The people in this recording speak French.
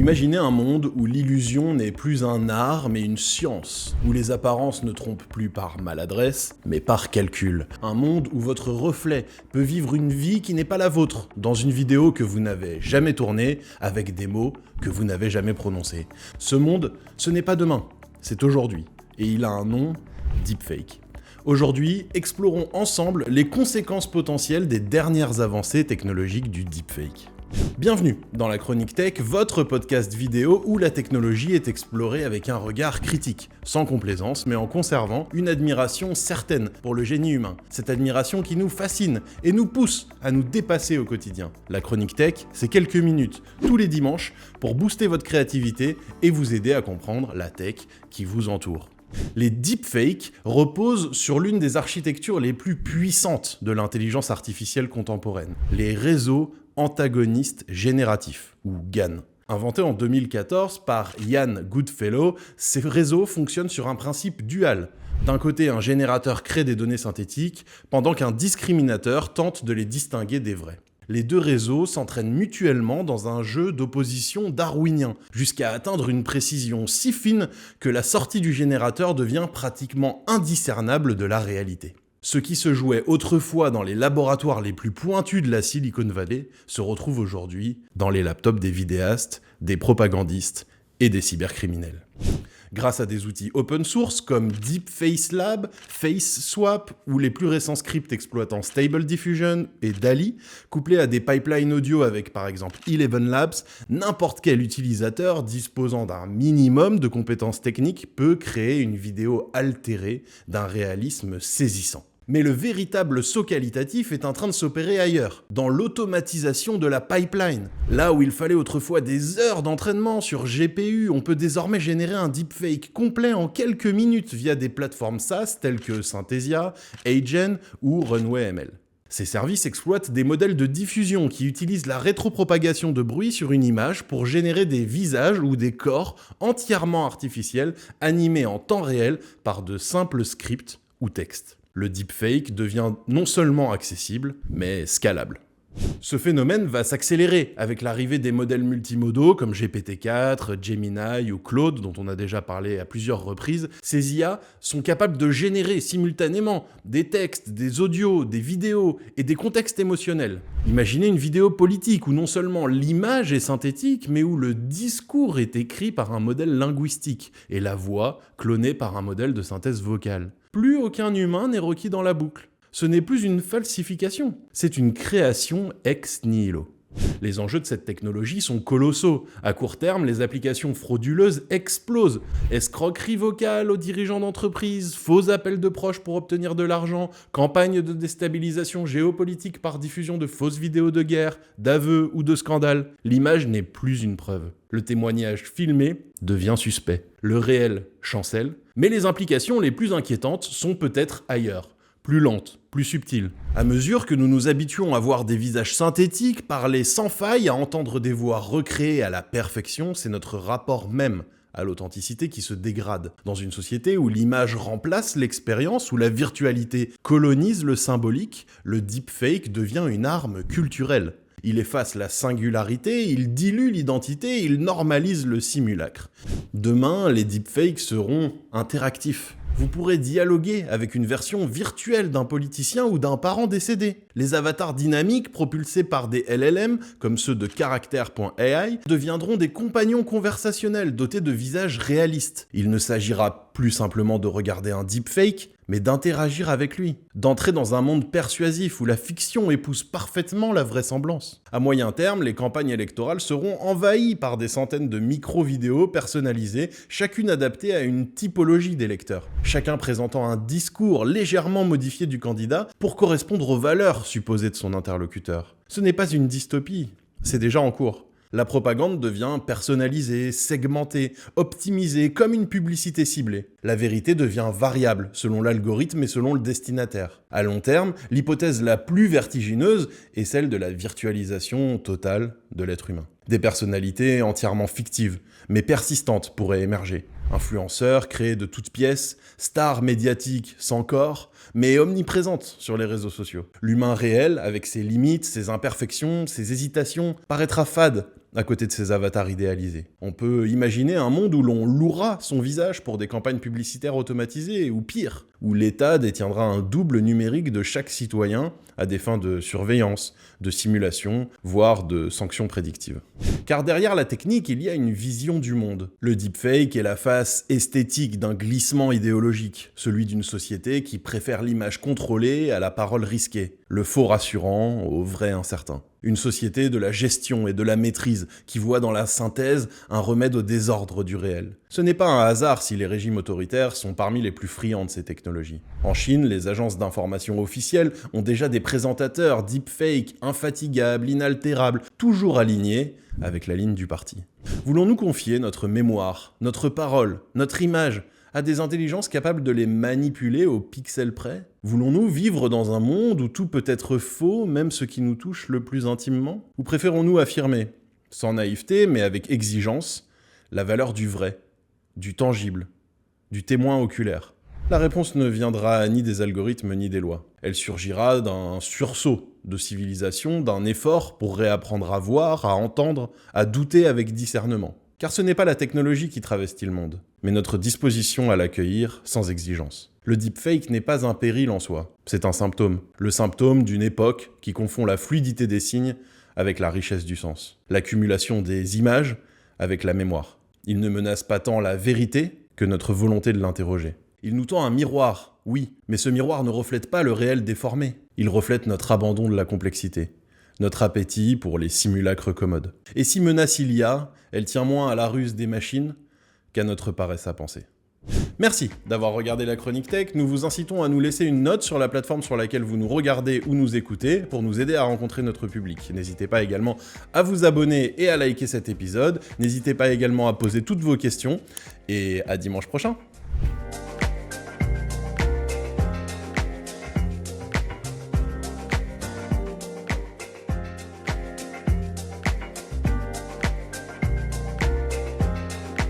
Imaginez un monde où l'illusion n'est plus un art mais une science, où les apparences ne trompent plus par maladresse mais par calcul. Un monde où votre reflet peut vivre une vie qui n'est pas la vôtre, dans une vidéo que vous n'avez jamais tournée, avec des mots que vous n'avez jamais prononcés. Ce monde, ce n'est pas demain, c'est aujourd'hui, et il a un nom, deepfake. Aujourd'hui, explorons ensemble les conséquences potentielles des dernières avancées technologiques du deepfake. Bienvenue dans la Chronique Tech, votre podcast vidéo où la technologie est explorée avec un regard critique, sans complaisance, mais en conservant une admiration certaine pour le génie humain. Cette admiration qui nous fascine et nous pousse à nous dépasser au quotidien. La Chronique Tech, c'est quelques minutes, tous les dimanches, pour booster votre créativité et vous aider à comprendre la tech qui vous entoure. Les deepfakes reposent sur l'une des architectures les plus puissantes de l'intelligence artificielle contemporaine, les réseaux antagonistes génératifs, ou GAN. Inventés en 2014 par Ian Goodfellow, ces réseaux fonctionnent sur un principe dual. D'un côté, un générateur crée des données synthétiques, pendant qu'un discriminateur tente de les distinguer des vraies. Les deux réseaux s'entraînent mutuellement dans un jeu d'opposition darwinien, jusqu'à atteindre une précision si fine que la sortie du générateur devient pratiquement indiscernable de la réalité. Ce qui se jouait autrefois dans les laboratoires les plus pointus de la Silicon Valley se retrouve aujourd'hui dans les laptops des vidéastes, des propagandistes et des cybercriminels. Grâce à des outils open source comme Deep Face Lab, Face Swap ou les plus récents scripts exploitant Stable Diffusion et DALL-E, couplés à des pipelines audio avec par exemple Eleven Labs, n'importe quel utilisateur disposant d'un minimum de compétences techniques peut créer une vidéo altérée d'un réalisme saisissant. Mais le véritable saut qualitatif est en train de s'opérer ailleurs, dans l'automatisation de la pipeline. Là où il fallait autrefois des heures d'entraînement sur GPU, on peut désormais générer un deepfake complet en quelques minutes via des plateformes SaaS telles que Synthesia, Agen ou Runway ML. Ces services exploitent des modèles de diffusion qui utilisent la rétropropagation de bruit sur une image pour générer des visages ou des corps entièrement artificiels animés en temps réel par de simples scripts ou textes. Le deepfake devient non seulement accessible, mais scalable. Ce phénomène va s'accélérer avec l'arrivée des modèles multimodaux comme GPT-4, Gemini ou Claude, dont on a déjà parlé à plusieurs reprises. Ces IA sont capables de générer simultanément des textes, des audios, des vidéos et des contextes émotionnels. Imaginez une vidéo politique où non seulement l'image est synthétique, mais où le discours est écrit par un modèle linguistique et la voix clonée par un modèle de synthèse vocale. Plus aucun humain n'est requis dans la boucle. Ce n'est plus une falsification, c'est une création ex nihilo. Les enjeux de cette technologie sont colossaux. À court terme, les applications frauduleuses explosent. Escroquerie vocale aux dirigeants d'entreprise, faux appels de proches pour obtenir de l'argent, campagne de déstabilisation géopolitique par diffusion de fausses vidéos de guerre, d'aveux ou de scandales. L'image n'est plus une preuve. Le témoignage filmé devient suspect. Le réel chancelle, mais les implications les plus inquiétantes sont peut-être ailleurs. Plus lente, plus subtile. À mesure que nous nous habituons à voir des visages synthétiques, parler sans faille, à entendre des voix recréées à la perfection, c'est notre rapport même à l'authenticité qui se dégrade. Dans une société où l'image remplace l'expérience, où la virtualité colonise le symbolique, le deepfake devient une arme culturelle. Il efface la singularité, il dilue l'identité, il normalise le simulacre. Demain, les deepfakes seront interactifs. Vous pourrez dialoguer avec une version virtuelle d'un politicien ou d'un parent décédé. Les avatars dynamiques propulsés par des LLM, comme ceux de Character.ai, deviendront des compagnons conversationnels dotés de visages réalistes. Il ne s'agira plus simplement de regarder un deepfake, mais d'interagir avec lui, d'entrer dans un monde persuasif où la fiction épouse parfaitement la vraisemblance. À moyen terme, les campagnes électorales seront envahies par des centaines de micro-vidéos personnalisées, chacune adaptée à une typologie d'électeurs, chacun présentant un discours légèrement modifié du candidat pour correspondre aux valeurs supposées de son interlocuteur. Ce n'est pas une dystopie, c'est déjà en cours. La propagande devient personnalisée, segmentée, optimisée, comme une publicité ciblée. La vérité devient variable, selon l'algorithme et selon le destinataire. À long terme, l'hypothèse la plus vertigineuse est celle de la virtualisation totale de l'être humain. Des personnalités entièrement fictives, mais persistantes pourraient émerger. Influenceurs créés de toutes pièces, stars médiatiques sans corps, mais omniprésentes sur les réseaux sociaux. L'humain réel, avec ses limites, ses imperfections, ses hésitations, paraîtra fade, à côté de ces avatars idéalisés. On peut imaginer un monde où l'on louera son visage pour des campagnes publicitaires automatisées, ou pire, où l'État détiendra un double numérique de chaque citoyen à des fins de surveillance, de simulation, voire de sanctions prédictives. Car derrière la technique, il y a une vision du monde. Le deepfake est la face esthétique d'un glissement idéologique, celui d'une société qui préfère l'image contrôlée à la parole risquée, le faux rassurant au vrai incertain. Une société de la gestion et de la maîtrise qui voit dans la synthèse un remède au désordre du réel. Ce n'est pas un hasard si les régimes autoritaires sont parmi les plus friands de ces technologies. En Chine, les agences d'information officielles ont déjà des présentateurs deepfake, infatigables, inaltérables, toujours alignés avec la ligne du parti. Voulons-nous confier notre mémoire, notre parole, notre image à des intelligences capables de les manipuler au pixel près? Voulons-nous vivre dans un monde où tout peut être faux, même ce qui nous touche le plus intimement? Ou préférons-nous affirmer, sans naïveté mais avec exigence, la valeur du vrai, du tangible, du témoin oculaire? La réponse ne viendra ni des algorithmes ni des lois. Elle surgira d'un sursaut de civilisation, d'un effort pour réapprendre à voir, à entendre, à douter avec discernement. Car ce n'est pas la technologie qui travestit le monde, mais notre disposition à l'accueillir sans exigence. Le deepfake n'est pas un péril en soi, c'est un symptôme. Le symptôme d'une époque qui confond la fluidité des signes avec la richesse du sens. L'accumulation des images avec la mémoire. Il ne menace pas tant la vérité que notre volonté de l'interroger. Il nous tend un miroir, oui, mais ce miroir ne reflète pas le réel déformé. Il reflète notre abandon de la complexité, notre appétit pour les simulacres commodes. Et si menace il y a, elle tient moins à la ruse des machines qu'à notre paresse à penser. Merci d'avoir regardé la Chronique Tech. Nous vous incitons à nous laisser une note sur la plateforme sur laquelle vous nous regardez ou nous écoutez pour nous aider à rencontrer notre public. N'hésitez pas également à vous abonner et à liker cet épisode. N'hésitez pas également à poser toutes vos questions. Et à dimanche prochain.